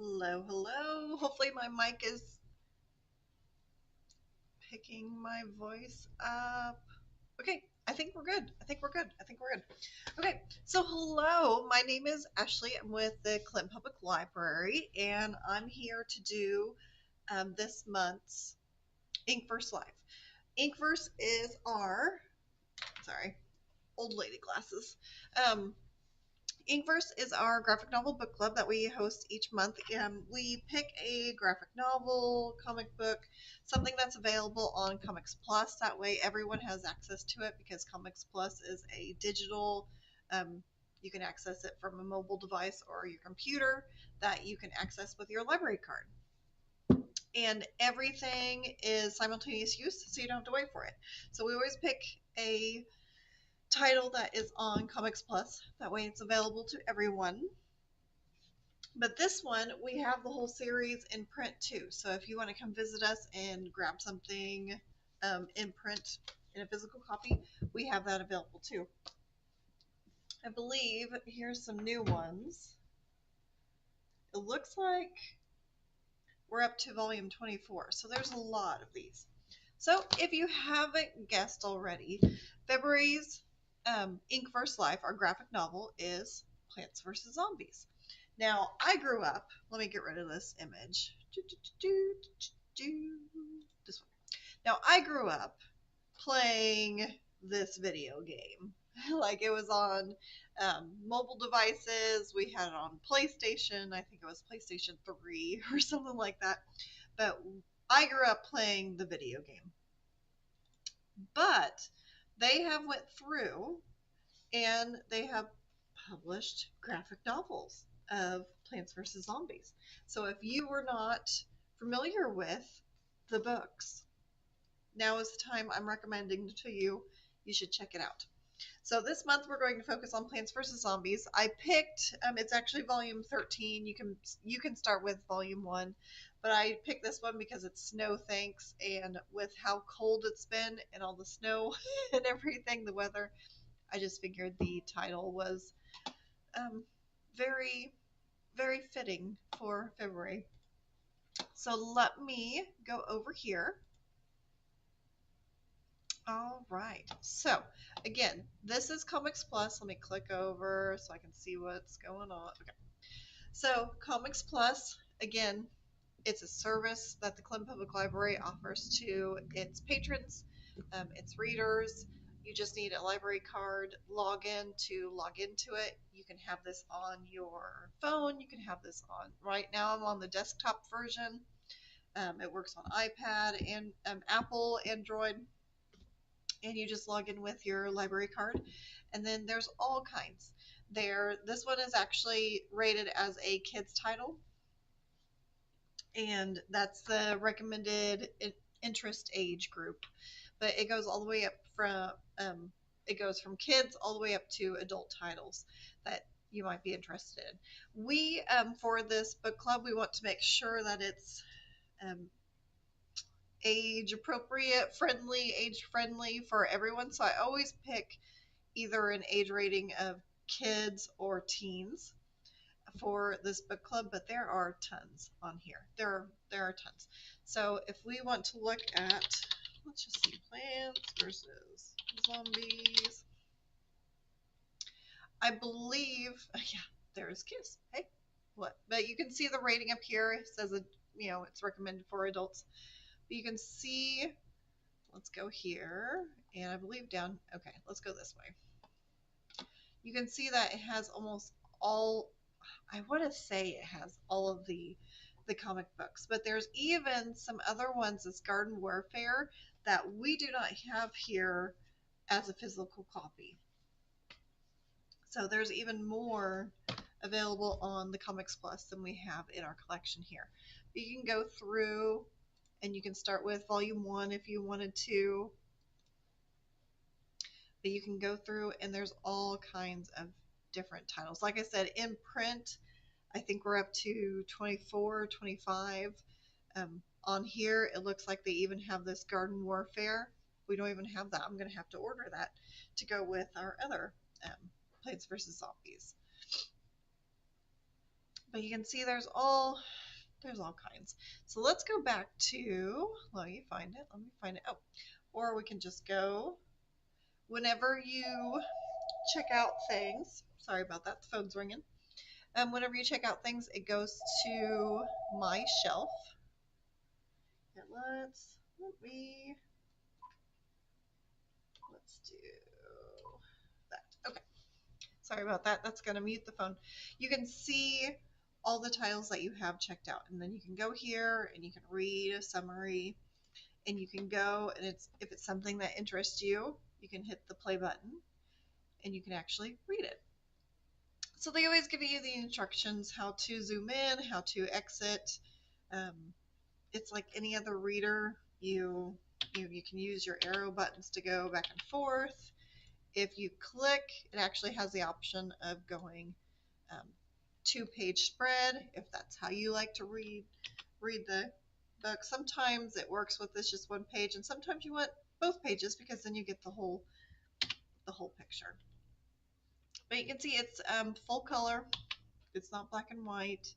Hello, hello. Hopefully my mic is picking my voice up. Okay, I think we're good. I think we're good. I think we're good. Okay, so hello. My name is Ashley. I'm with the Clinton Public Library, and I'm here to do this month's InkVerse Live. InkVerse is our, sorry, old lady glasses. Um, InkVerse is our graphic novel book club that we host each month. We pick a graphic novel, comic book, something that's available on ComicsPlus. That way, everyone has access to it because ComicsPlus is a digital. Um, you can access it from a mobile device or your computer that you can access with your library card. And everything is simultaneous use, so you don't have to wait for it. So we always pick a title that is on ComicsPlus. That way, it's available to everyone. But this one, we have the whole series in print too. So if you want to come visit us and grab something in print in a physical copy, we have that available too. I believe here's some new ones. It looks like we're up to volume 24. So there's a lot of these. So if you haven't guessed already, February's InkVerse Life, our graphic novel, is Plants vs. Zombies. Now, I grew up, let me get rid of this image. This one. Now, I grew up playing this video game. Like it was on mobile devices. We had it on PlayStation. I think it was PlayStation 3 or something like that. But I grew up playing the video game. But they have went through and they have published graphic novels of Plants vs. Zombies. So if you were not familiar with the books, now is the time I'm recommending to you. You should check it out. So this month we're going to focus on Plants vs. Zombies. I picked it's actually volume 13. You can start with volume 1, but I picked this one because it's snow thanks, and with how cold it's been and all the snow and everything, the weather, I just figured the title was very very fitting for February. So let me go over here. All right. So again, this is ComicsPlus. Let me click over so I can see what's going on. Okay. So ComicsPlus, again, it's a service that the Clinton Public Library offers to its patrons, its readers. You just need a library card login to log into it. You can have this on your phone. You can have this on, right now I'm on the desktop version. It works on iPad and Apple, Android, and you just log in with your library card. And then there's all kinds. This one is actually rated as a kids title, and that's the recommended interest age group. But it goes all the way up from it goes from kids all the way up to adult titles that you might be interested in. We for this book club, we want to make sure that it's age appropriate, age friendly for everyone. So I always pick either an age rating of kids or teens for this book club, but there are tons on here. There are tons. So if we want to look at, let's just see, Plants versus Zombies. I believe, yeah, there's Kiss. Hey, what? But you can see the rating up here. It says it's recommended for adults. But you can see, let's go here, and I believe down. Okay, let's go this way. You can see that it has almost all, I want to say it has all of the comic books, but there's even some other ones as Garden Warfare that we do not have here as a physical copy. So there's even more available on the ComicsPlus than we have in our collection here. But you can go through and you can start with volume 1 if you wanted to. But you can go through and there's all kinds of different titles. Like I said, in print, I think we're up to 24, 25. On here, it looks like they even have this Garden Warfare. We don't even have that. I'm going to have to order that to go with our other Plants vs. Zombies. But you can see there's all kinds. So let's go back to, let me find it. Oh, or we can just go, whenever you check out things, sorry about that, the phone's ringing. Whenever you check out things, it goes to my shelf. And let's do that. Okay. Sorry about that. That's going to mute the phone. You can see all the titles that you have checked out, and then you can go here and you can read a summary, and you can go and if it's something that interests you, you can hit the play button and you can actually read it. So they always give you the instructions how to zoom in, how to exit. It's like any other reader. You can use your arrow buttons to go back and forth. If you click, it actually has the option of going 2-page spread if that's how you like to read the book. Sometimes it works with this just one page, and sometimes you want both pages because then you get the whole picture. But you can see it's full color. It's not black and white.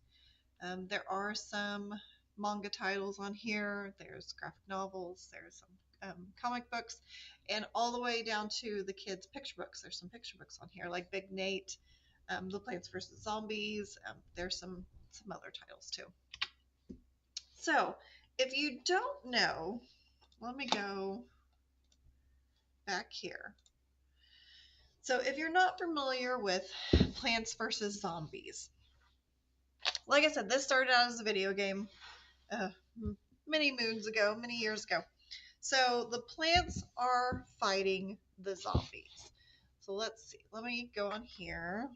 There are some manga titles on here. There's graphic novels. There's some comic books, and all the way down to the kids' picture books. There's some picture books on here, like Big Nate. the Plants vs. Zombies. There's some other titles too. So if you don't know, let me go back here. So if you're not familiar with Plants vs. Zombies, like I said, this started out as a video game uh, many moons ago, many years ago. So the plants are fighting the zombies. So let's see. Let me go on here.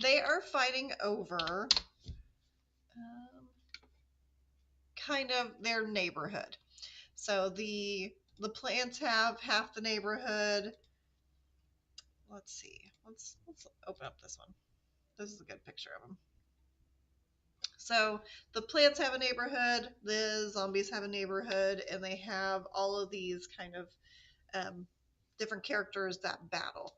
They are fighting over kind of their neighborhood. So the plants have half the neighborhood. Let's see. Let's open up this one. This is a good picture of them. So the plants have a neighborhood, the zombies have a neighborhood, and they have all of these kind of different characters that battle.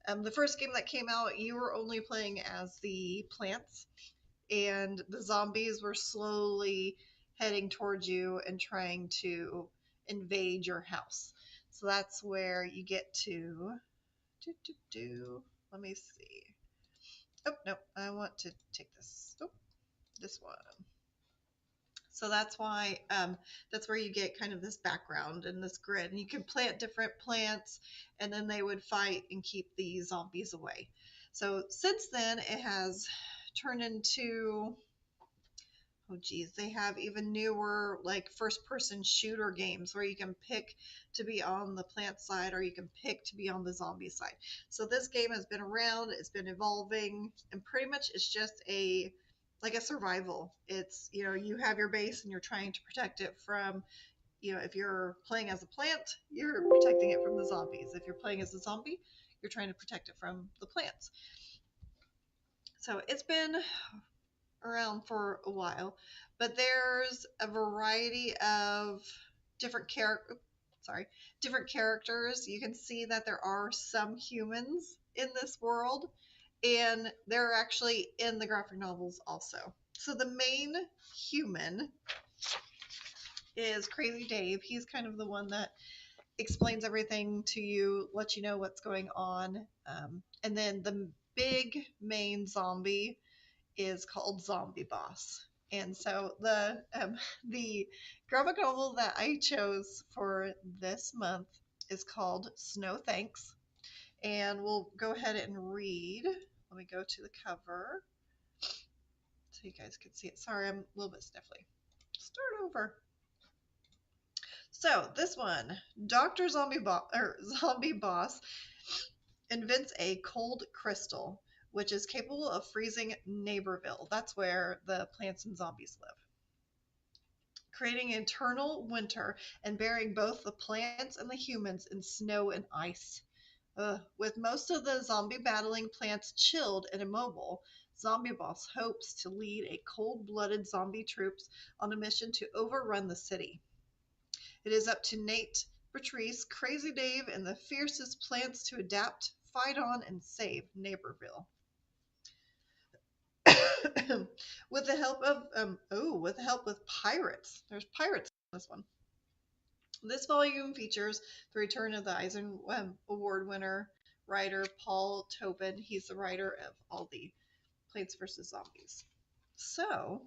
The first game that came out, you were only playing as the plants, and the zombies were slowly heading towards you and trying to invade your house. So that's where you get to. Let me see. Oh, no, I want to take this. Oh, this one. So that's why that's where you get kind of this background and this grid. And you can plant different plants, and then they would fight and keep the zombies away. So since then, it has turned into, oh geez, they have even newer like first-person shooter games where you can pick to be on the plant side or you can pick to be on the zombie side. So this game has been around, it's been evolving, and pretty much it's just a like a survival. It's, you know, you have your base and you're trying to protect it from, you know, if you're playing as a plant, you're protecting it from the zombies. If you're playing as a zombie, you're trying to protect it from the plants. So it's been around for a while, but there's a variety of different different characters. You can see that there are some humans in this world, and they're actually in the graphic novels also. So the main human is Crazy Dave. He's kind of the one that explains everything to you, lets you know what's going on. And then the big main zombie is called Zombie Boss. And so the graphic novel that I chose for this month is called Snow Thanks. And we'll go ahead and read. Let me go to the cover so you guys can see it. Sorry, I'm a little bit sniffly. Start over. So this one, Dr. Zombie Boss invents a cold crystal, which is capable of freezing Neighborville. That's where the plants and zombies live. Creating eternal winter and burying both the plants and the humans in snow and ice. With most of the zombie battling plants chilled and immobile, Zombie Boss hopes to lead a cold-blooded zombie troops on a mission to overrun the city. It is up to Nate, Patrice, Crazy Dave, and the fiercest plants to adapt, fight on, and save Neighborville. With the help of with pirates. There's pirates in this one. This volume features the return of the Eisner Award winner writer Paul Tobin. He's the writer of all the Plants vs. Zombies. So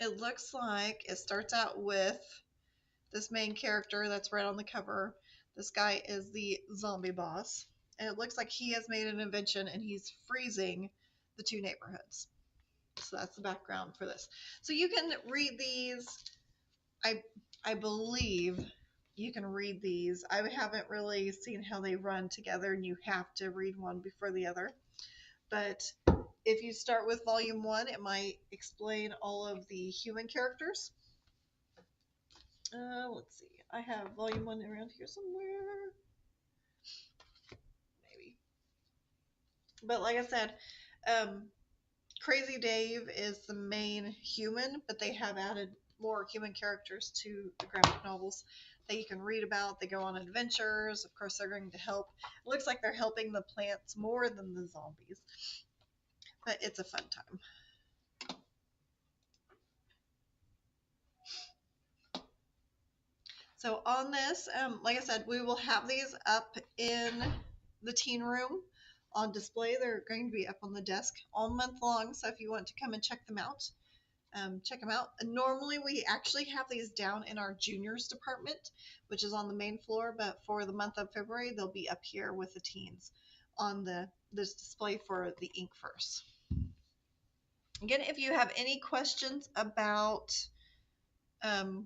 it looks like it starts out with this main character that's right on the cover. This guy is the zombie boss, and it looks like he has made an invention and he's freezing the two neighborhoods. So that's the background for this. So you can read these. I believe you can read these. I haven't really seen how they run together, and you have to read one before the other. But if you start with volume 1, it might explain all of the human characters. Let's see. I have volume 1 around here somewhere. Maybe. But like I said, Crazy Dave is the main human, but they have added more human characters to the graphic novels that you can read about. They go on adventures. Of course, they're going to help. It looks like they're helping the plants more than the zombies. But it's a fun time. So on this, like I said, we will have these up in the teen room on display. They're going to be up on the desk all month long. So if you want to come and check them out, check them out. Normally, we actually have these down in our juniors department, which is on the main floor. But for the month of February, they'll be up here with the teens on this display for the InkVerse. Again, if you have any questions about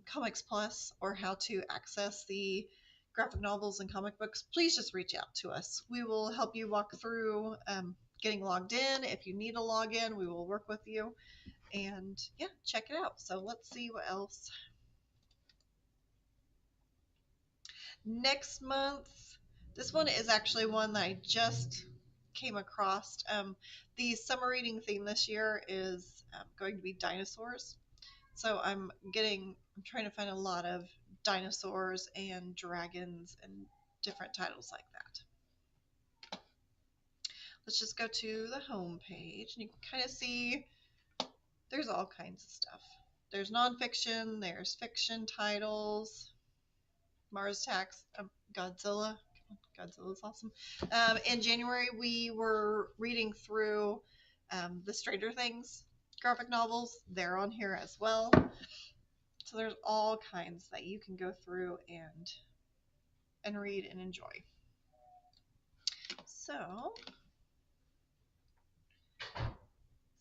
Comics Plus or how to access the graphic novels and comic books, please just reach out to us. We will help you walk through getting logged in. If you need a login, we will work with you. And yeah, check it out. So let's see what else. Next month, this one is actually one that I just came across. The summer reading theme this year is going to be dinosaurs. So I'm trying to find a lot of dinosaurs and dragons and different titles like that. Let's just go to the home page and you can kind of see there's all kinds of stuff. There's nonfiction, there's fiction titles, Mars Attacks, Godzilla. Godzilla's awesome. In January, we were reading through the Stranger Things graphic novels. They're on here as well. So there's all kinds that you can go through and read and enjoy. So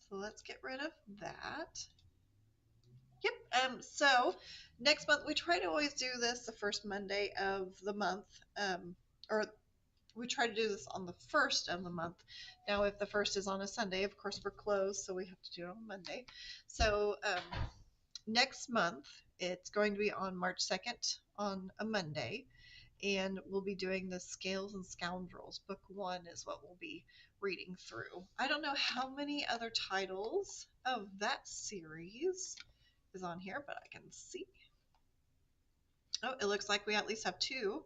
let's get rid of that. Yep. So next month we try to always do this the first Monday of the month, or we try to do this on the first of the month. Now, if the first is on a Sunday, of course we're closed, so we have to do it on Monday. So next month it's going to be on March 2nd on a Monday, and we'll be doing the Scales and Scoundrels. Book 1 is what we'll be reading through. I don't know how many other titles of that series is on here, but I can see. Oh, it looks like we at least have two.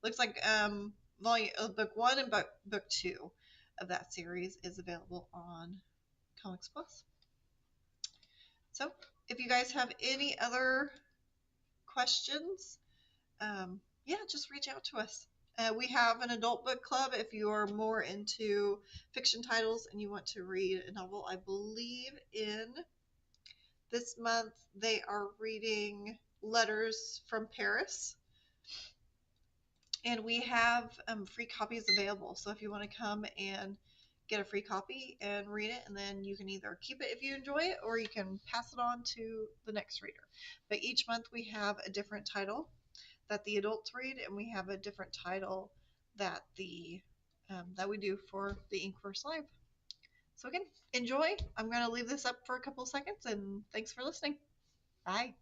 Looks like book 1 and book 2 of that series is available on Comics Plus. So if you guys have any other questions, yeah, just reach out to us. We have an adult book club if you are more into fiction titles and you want to read a novel. I believe in this month they are reading Letters from Paris. And we have free copies available. So if you want to come and get a free copy and read it, and then you can either keep it if you enjoy it or you can pass it on to the next reader. But each month we have a different title that the adults read, and we have a different title that that we do for the InkVerse Live. So again, enjoy. I'm going to leave this up for a couple seconds, and thanks for listening. Bye.